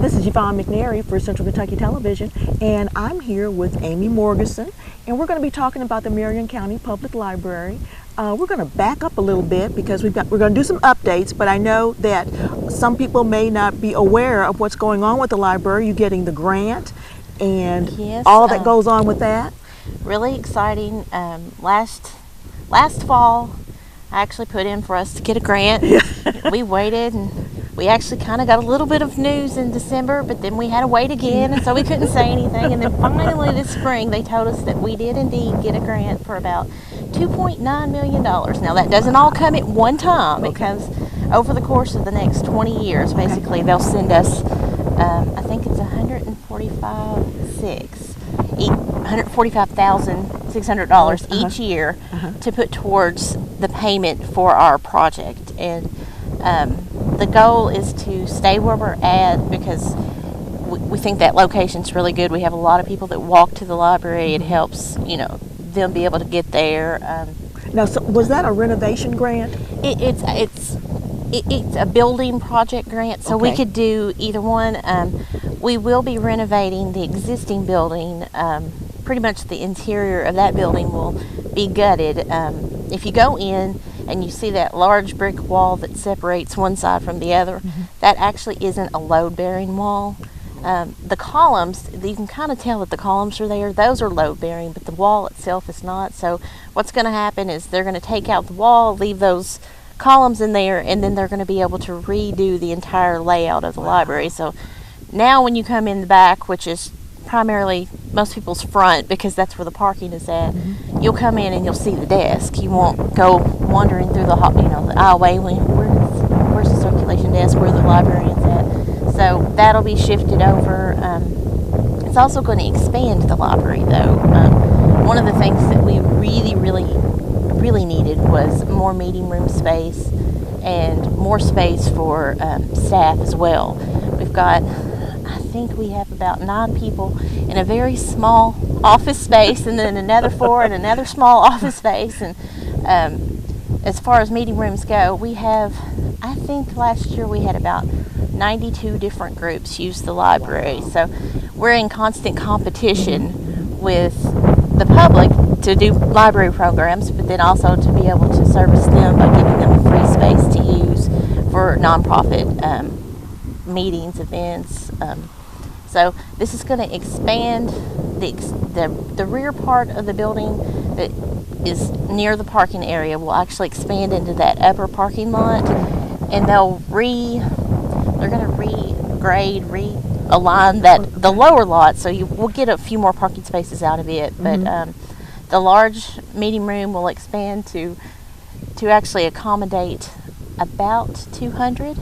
this is Yvonne McNary for Central Kentucky Television, and I'm here with Amy Morgeson, and we're going to be talking about the Marion County Public Library. We're going to back up a little bit because we're going to do some updates, but I know that some people may not be aware of what's going on with the library. You're getting the grant and all that goes on with that. Really exciting. Last fall, I actually put in for us to get a grant. We waited, and we actually kind of got a little bit of news in December, but then we had to wait again, and so we couldn't say anything. And then finally this spring, they told us that we did indeed get a grant for about $2.9 million. Now, that doesn't all come at one time. It comes over the course of the next 20 years. Basically, they'll send us, I think it's $145,600 each year to put towards the payment for our project. And the goal is to stay where we're at because we think that location's really good. We have a lot of people that walk to the library. It helps, them be able to get there. Now, so was that a renovation grant? It's a building project grant, so we could do either one. We will be renovating the existing building. Pretty much the interior of that building will be gutted. If you go in and you see that large brick wall that separates one side from the other, that actually isn't a load-bearing wall. The columns, you can kind of tell that the columns are there. Those are load-bearing, but the wall itself is not. So what's going to happen is they're going to take out the wall, leave those columns in there, and then they're going to be able to redo the entire layout of the library. So now when you come in the back, which is primarily most people's front because that's where the parking is at, you'll come in and you'll see the desk. You won't go wandering through the the aisleway. Where's the circulation desk? Where the librarian's at? So that'll be shifted over. It's also going to expand the library, though. One of the things that we really needed was more meeting room space and more space for staff as well. We've got, I think we have about 9 people in a very small office space, and then another 4 in another small office space. And as far as meeting rooms go, we have, I think last year we had about 92 different groups use the library. So we're in constant competition with the public to do library programs, but then also to be able to service them by giving them a free space to use for nonprofit meetings, events. So this is going to expand the rear part of the building that is near the parking area will actually expand into that upper parking lot, and they're going to realign the lower lot, so we'll get a few more parking spaces out of it. But the large meeting room will expand to actually accommodate about 200.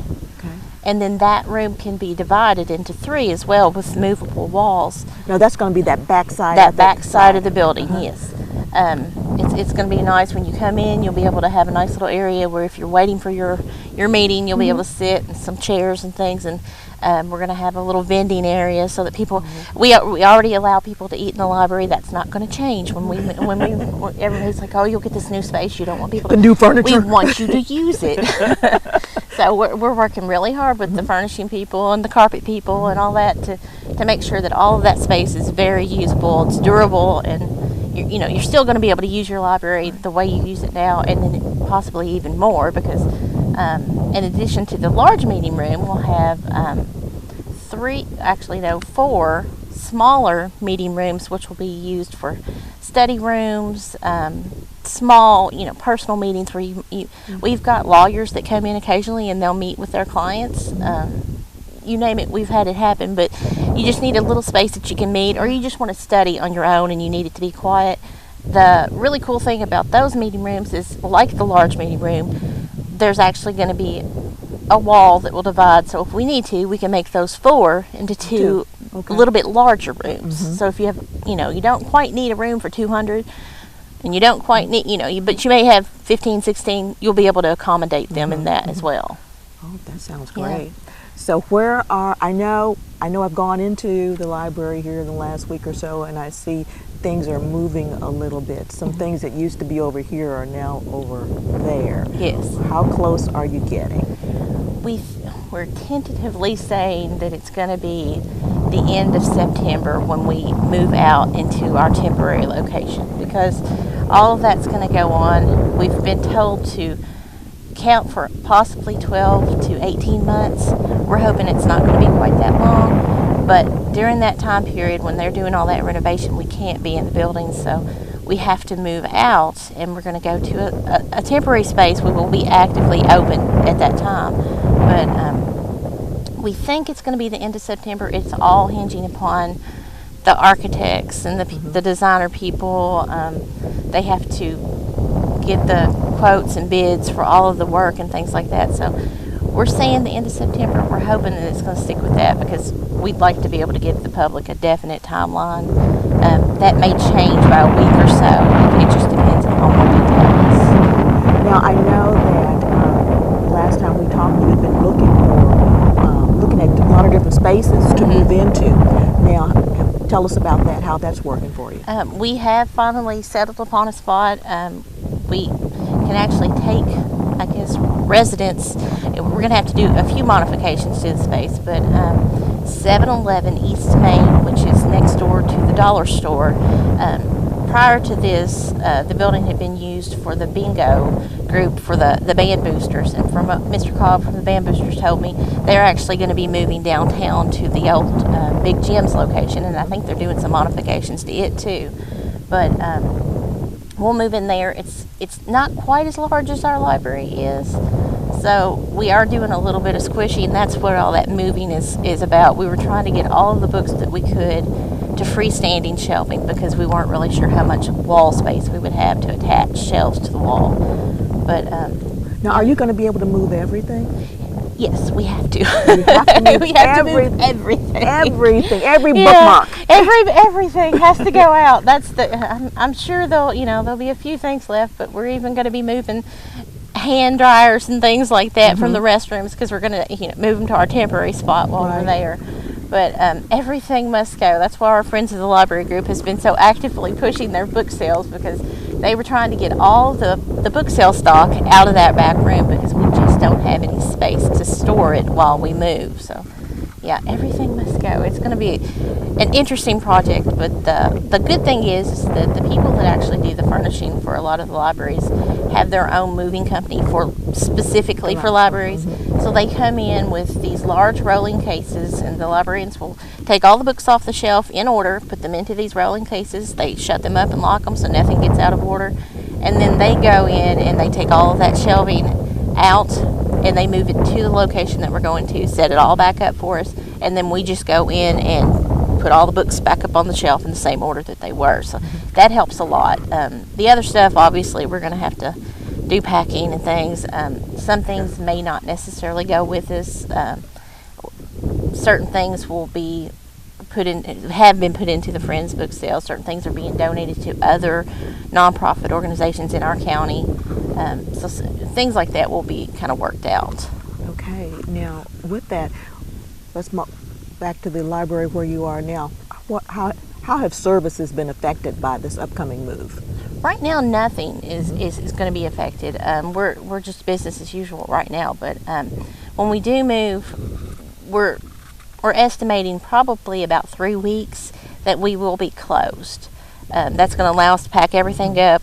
And then that room can be divided into 3 as well with movable walls. Now that's going to be that back side. That back side of the building, yes. It's going to be nice when you come in. You'll be able to have a nice little area where if you're waiting for your meeting, you'll be able to sit and some chairs and things. And we're going to have a little vending area so that people. We already allow people to eat in the library. That's not going to change when everybody's like, oh, you'll get this new space. You don't want people the new furniture. We want you to use it. So we're working really hard with the furnishing people and the carpet people and all that to make sure that all of that space is very usable. It's durable, and you're still going to be able to use your library the way you use it now, and then possibly even more, because in addition to the large meeting room, we'll have 4 smaller meeting rooms, which will be used for study rooms, small, personal meetings where we've got lawyers that come in occasionally and they'll meet with their clients. You name it, we've had it happen, but you just need a little space that you can meet, or you just want to study on your own and you need it to be quiet. The really cool thing about those meeting rooms is, like the large meeting room, there's actually going to be a wall that will divide, so if we need to, we can make those 4 into 2 a little bit larger rooms. So if you have, you don't quite need a room for 200, and you don't quite need, but you may have 15, 16, you'll be able to accommodate them in that as well. Oh, that sounds great. So I know I've gone into the library here in the last week or so, and I see things are moving a little bit. Some things that used to be over here are now over there. Yes. How close are you getting? we're tentatively saying that it's going to be the end of September when we move out into our temporary location, because all of that's going to go on. We've been told to count for possibly 12 to 18 months. We're hoping it's not going to be quite that long, but during that time period when they're doing all that renovation, we can't be in the building, so we have to move out, and we're going to go to a temporary space. We will be actively open at that time, but we think it's going to be the end of September. It's all hinging upon the architects and the designer people. They have to get the quotes and bids for all of the work and things like that. So we're saying the end of September. We're hoping that it's going to stick with that, because we'd like to be able to give the public a definite timeline. That may change by a week or so. It just depends on what they tell us. Now, I know that last time we talked, you had been looking at a lot of different spaces to move into. Now, tell us about that, how that's working for you. We have finally settled upon a spot. We can actually take, I guess, residents. We're going to have to do a few modifications to the space, but 711 East Main, which is next door to the dollar store. Prior to this, the building had been used for the bingo group for the band boosters, and from Mr. Cobb from the band boosters told me they're actually going to be moving downtown to the old Big Jim's location, and I think they're doing some modifications to it too. But we'll move in there. It's not quite as large as our library is, so we are doing a little bit of squishy, and that's what all that moving is about. We were trying to get all of the books that we could to freestanding shelving, because we weren't really sure how much wall space we would have to attach shelves to the wall. But now, are you going to be able to move everything? Yes, we have to. You have to move we have to move everything. Every bookmark. Everything has to go out. That's I'm sure there'll be a few things left, but we're even going to be moving hand dryers and things like that from the restrooms, because we're going to move them to our temporary spot while we're there. But everything must go. That's why our Friends of the Library group has been so actively pushing their book sales, because they were trying to get all the book sale stock out of that back room, because we just don't have any space to store it while we move. So yeah, everything must go. It's going to be an interesting project, but the good thing is that the people that actually do the furnishing for a lot of the libraries have their own moving company specifically for libraries. So they come in with these large rolling cases, and the librarians will take all the books off the shelf in order, put them into these rolling cases. They shut them up and lock them so nothing gets out of order, and then they go in and they take all of that shelving out and they move it to the location that we're going to, set it all back up for us, and then we just go in and put all the books back up on the shelf in the same order that they were. So that helps a lot. The other stuff, obviously, we're going to have to do packing and things. Some things may not necessarily go with us. Certain things will be have been put into the Friends book sale. Certain things are being donated to other nonprofit organizations in our county. So things like that will be kind of worked out. Okay. Now, with that, let's back to the library where you are now. How have services been affected by this upcoming move? Right now, nothing is going to be affected. We're just business as usual right now. But when we do move, we're estimating probably about 3 weeks that we will be closed. That's going to allow us to pack everything up,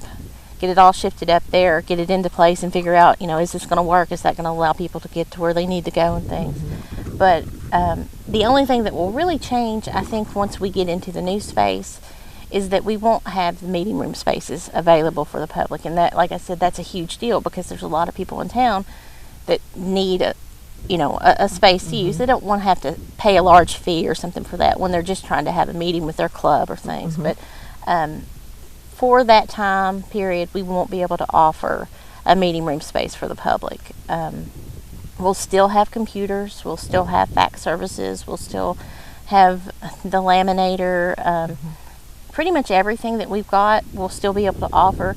get it all shifted up there, get it into place, and figure out, is this going to work? Is that going to allow people to get to where they need to go and things? But the only thing that will really change, I think, once we get into the new space, is that we won't have the meeting room spaces available for the public. And that, like I said, that's a huge deal, because there's a lot of people in town that need a space to use. They don't want to have to pay a large fee or something for that when they're just trying to have a meeting with their club or things. But for that time period, we won't be able to offer a meeting room space for the public. We'll still have computers. We'll still have fax services. We'll still have the laminator. Pretty much everything that we've got, we'll still be able to offer.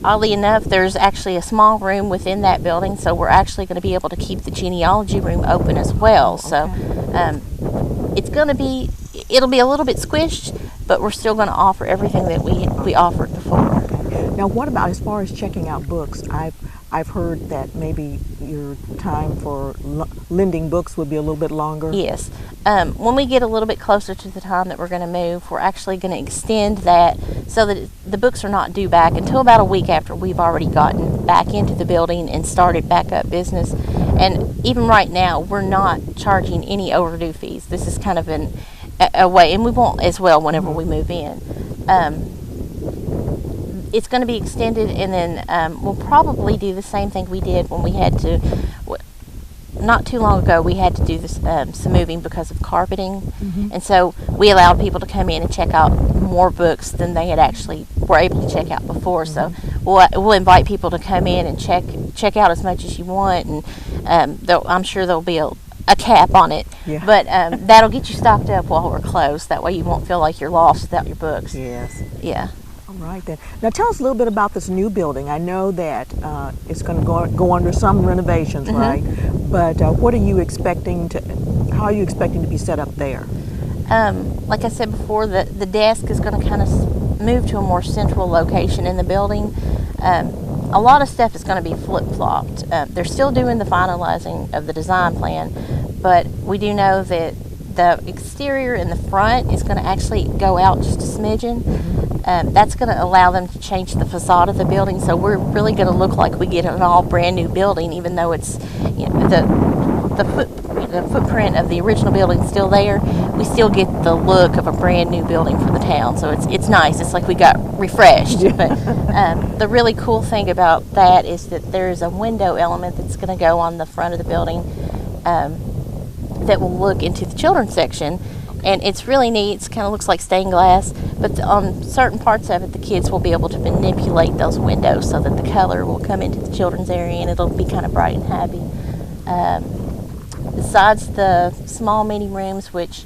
Oddly enough, there's actually a small room within that building, so we're actually going to be able to keep the genealogy room open as well. So it'll be a little bit squished, but we're still going to offer everything that we offered before. Now, what about as far as checking out books? I've heard that maybe your time for lending books would be a little bit longer? Yes. When we get a little bit closer to the time that we're going to move, we're actually going to extend that so that the books are not due back until about a week after we've already gotten back into the building and started back up business. And even right now, we're not charging any overdue fees. This is kind of a way, and we won't as well whenever we move in. It's going to be extended, and then we'll probably do the same thing we did when we had to, not too long ago, we had to do this, some moving because of carpeting. And so we allowed people to come in and check out more books than they had actually were able to check out before. So we'll invite people to come in and check out as much as you want, and I'm sure there'll be a cap on it. Yeah. But that'll get you stocked up while we're closed. That way you won't feel like you're lost without your books. Yes. Yeah. All right then. Now tell us a little bit about this new building. I know that it's going to go under some renovations, right? But what are you expecting how are you expecting to be set up there? Like I said before, the desk is going to kind of move to a more central location in the building. A lot of stuff is going to be flip-flopped. They're still doing the finalizing of the design plan, but we do know that the exterior in the front is going to actually go out just a smidgen. That's going to allow them to change the facade of the building, so we're really going to look like we get an all brand new building, even though it's, you know, the footprint of the original building is still there. We still get the look of a brand new building for the town, so it's nice. It's like we got refreshed. But the really cool thing about that is that there's a window element that's going to go on the front of the building that will look into the children's section. And it's really neat. It kind of looks like stained glass, but on certain parts of it, the kids will be able to manipulate those windows so that the color will come into the children's area, and it'll be kind of bright and happy. Besides the small meeting rooms, which,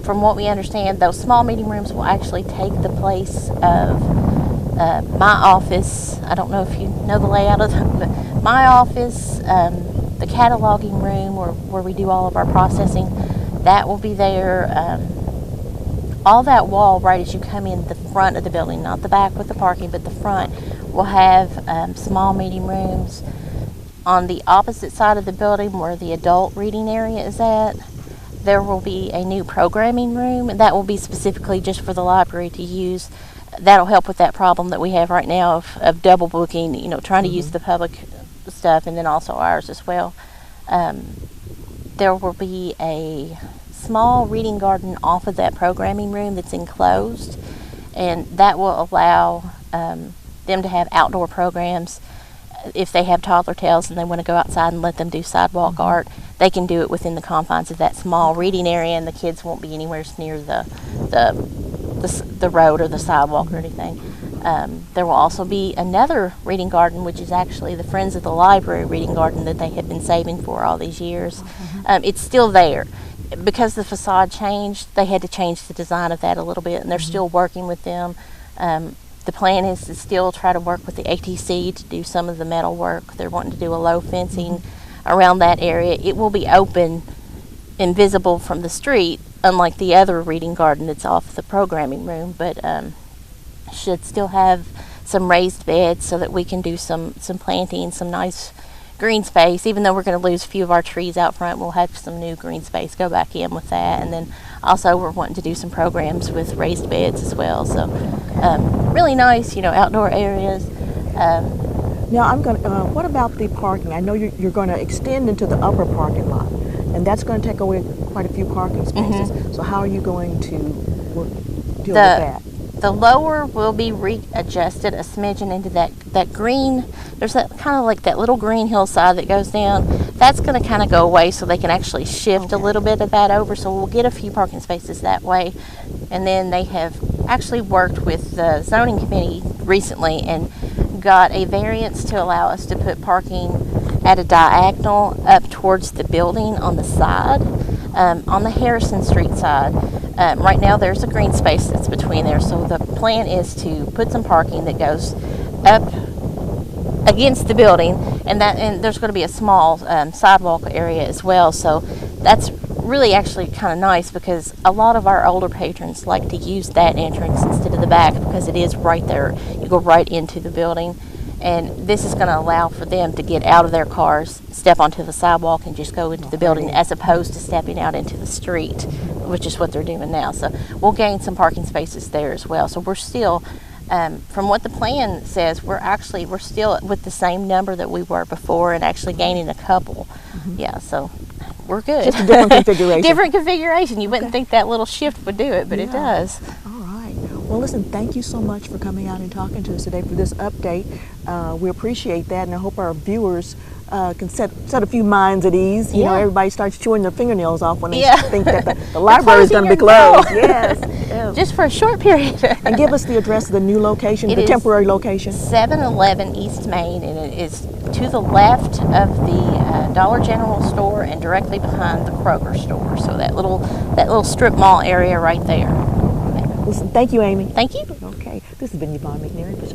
from what we understand, those small meeting rooms will actually take the place of my office. I don't know if you know the layout of them, but my office, the cataloging room where we do all of our processing, that will be there. All that wall right as you come in the front of the building, not the back with the parking, but the front, will have small meeting rooms. On the opposite side of the building where the adult reading area is at, there will be a new programming room, and that will be specifically just for the library to use. That'll help with that problem that we have right now of double booking, you know, trying to use the public stuff and then also ours as well. There will be a small reading garden off of that programming room that's enclosed, and that will allow them to have outdoor programs. If they have toddler tails and they want to go outside and let them do sidewalk art, they can do it within the confines of that small reading area, and the kids won't be anywhere near the road or the sidewalk or anything. There will also be another reading garden, which is actually the Friends of the Library reading garden that they have been saving for all these years. It's still there. Because the facade changed, they had to change the design of that a little bit, and they're still working with them. The plan is to still try to work with the ATC to do some of the metal work. They're wanting to do a low fencing around that area. It will be open and visible from the street, unlike the other reading garden that's off the programming room, but should still have some raised beds so that we can do some planting, some nice green space. Even though we're going to lose a few of our trees out front, we'll have some new green space go back in with that. And then also we're wanting to do some programs with raised beds as well. So really nice, you know, outdoor areas. Now what about the parking? I know you're going to extend into the upper parking lot, and that's going to take away quite a few parking spaces. So how are you going to deal with that? The lower will be readjusted a smidgen into that green. There's that kind of like that little green hillside that goes down. That's going to kind of go away so they can actually shift a little bit of that over. So we'll get a few parking spaces that way. And then they have actually worked with the zoning committee recently and got a variance to allow us to put parking at a diagonal up towards the building on the side, on the Harrison Street side. Right now there's a green space that's between there, so the plan is to put some parking that goes up against the building, and there's going to be a small sidewalk area as well. So that's really actually kind of nice because a lot of our older patrons like to use that entrance instead of the back because it is right there. You go right into the building, And this is going to allow for them to get out of their cars, step onto the sidewalk, and just go into the building, as opposed to stepping out into the street, which is what they're doing now. So we'll gain some parking spaces there as well. So we're still, from what the plan says, we're still with the same number that we were before, and actually gaining a couple. Yeah, so we're good. Just a different configuration. Different configuration. You wouldn't think that little shift would do it, but it does. All right. Well, listen, thank you so much for coming out and talking to us today for this update. We appreciate that, and I hope our viewers can set a few minds at ease. You know, everybody starts chewing their fingernails off when they think that the library is going to be closed. Yes. Just for a short period. And give us the address of the new location, the temporary location. 711 East Main, and it is to the left of the Dollar General store and directly behind the Kroger store. So that little strip mall area right there. Listen, thank you, Amy. Thank you. Okay, this has been Yvonne McNary for